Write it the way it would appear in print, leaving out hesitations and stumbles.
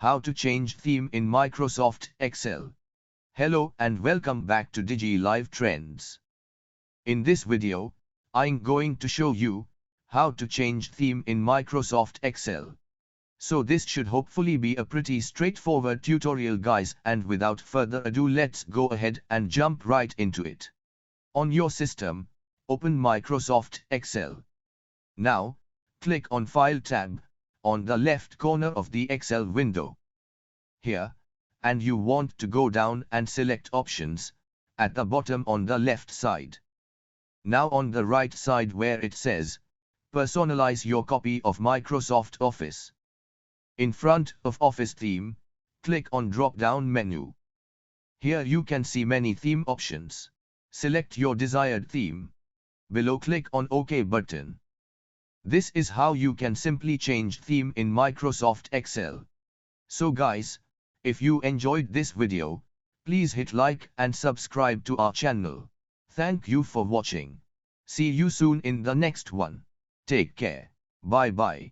How to change theme in Microsoft Excel. Hello and welcome back to DigiLive Trends. In this video, I'm going to show you how to change theme in Microsoft Excel. So this should hopefully be a pretty straightforward tutorial, guys, and without further ado, let's go ahead and jump right into it. On your system, open Microsoft Excel. Now, click on File tab on the left corner of the Excel window. Here, and you want to go down and select Options at the bottom on the left side. Now on the right side where it says Personalize your copy of Microsoft Office. In front of Office Theme, click on drop-down menu. Here you can see many theme options. Select your desired theme. Below, click on OK button. This is how you can simply change theme in Microsoft Excel. So guys, if you enjoyed this video, please hit like and subscribe to our channel. Thank you for watching. See you soon in the next one. Take care. Bye bye.